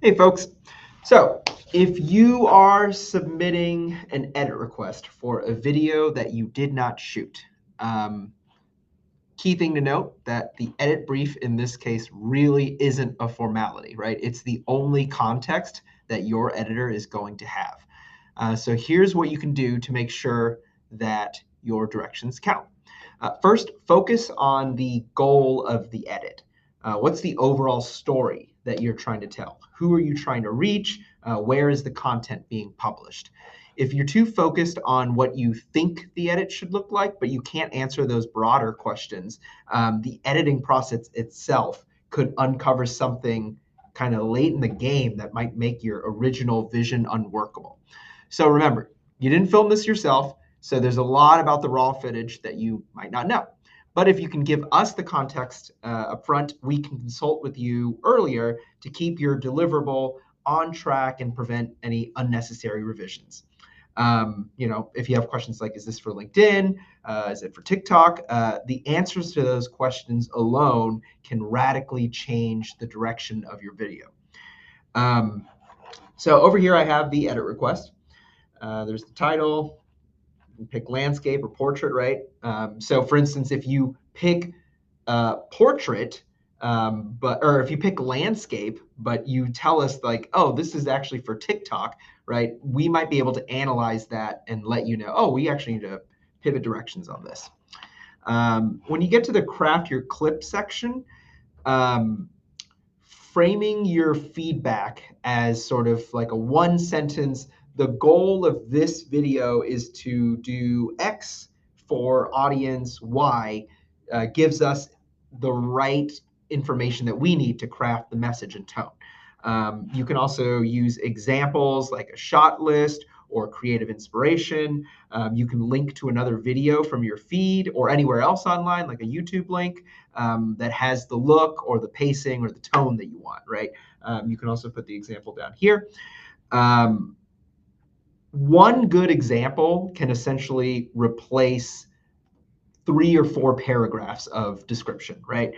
Hey folks, so if you are submitting an edit request for a video that you did not shoot, key thing to note that the edit brief in this case really isn't a formality, right? It's the only context that your editor is going to have. So here's what you can do to make sure that your directions count. First, focus on the goal of the edit. What's the overall story that you're trying to tell? Who are you trying to reach? Where is the content being published? If you're too focused on what you think the edit should look like, but you can't answer those broader questions, the editing process itself could uncover something kind of late in the game that might make your original vision unworkable. So remember, you didn't film this yourself, so there's a lot about the raw footage that you might not know. But if you can give us the context up front, we can consult with you earlier to keep your deliverable on track and prevent any unnecessary revisions. If you have questions like, is this for LinkedIn? Is it for TikTok? The answers to those questions alone can radically change the direction of your video. So over here, I have the edit request. There's the title. You pick landscape or portrait, right? So for instance, if you pick portrait, or if you pick landscape, but you tell us like, oh, this is actually for TikTok, right? We might be able to analyze that and let you know, oh, we actually need to pivot directions on this. When you get to the craft your clip section, framing your feedback as sort of like a one sentence, the goal of this video is to do X for audience Y, gives us the right information that we need to craft the message and tone. You can also use examples like a shot list or creative inspiration. You can link to another video from your feed or anywhere else online, like a YouTube link that has the look or the pacing or the tone that you want, right? You can also put the example down here. One good example can essentially replace 3 or 4 paragraphs of description, right?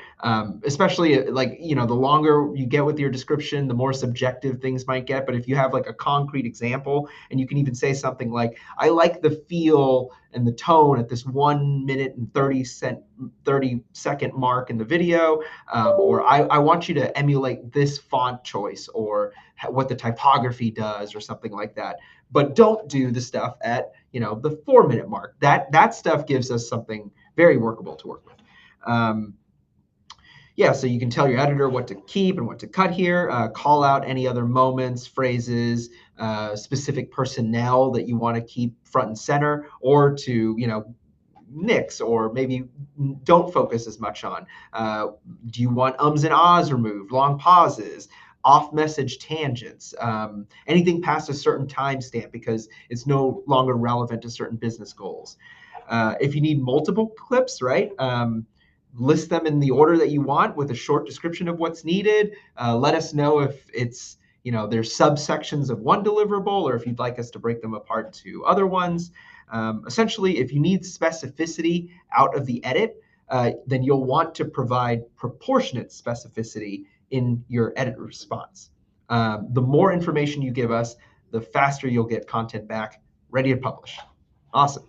Especially like, the longer you get with your description, the more subjective things might get. But if you have like a concrete example, and you can even say something like, I like the feel and the tone at this 1 minute and 30-second mark in the video, or I want you to emulate this font choice or what the typography does or something like that. But don't do the stuff at the 4-minute mark. That stuff gives us something very workable to work with. So you can tell your editor what to keep and what to cut here. Call out any other moments, phrases, specific personnel that you want to keep front and center, or to nix, or maybe don't focus as much on. Do you want ums and ahs removed, long pauses, off-message tangents, anything past a certain timestamp because it's no longer relevant to certain business goals. If you need multiple clips, right, list them in the order that you want with a short description of what's needed. Let us know if it's, there's subsections of one deliverable, or if you'd like us to break them apart to other ones. Essentially, if you need specificity out of the edit, then you'll want to provide proportionate specificity in your edit response. The more information you give us, the faster you'll get content back ready to publish. Awesome.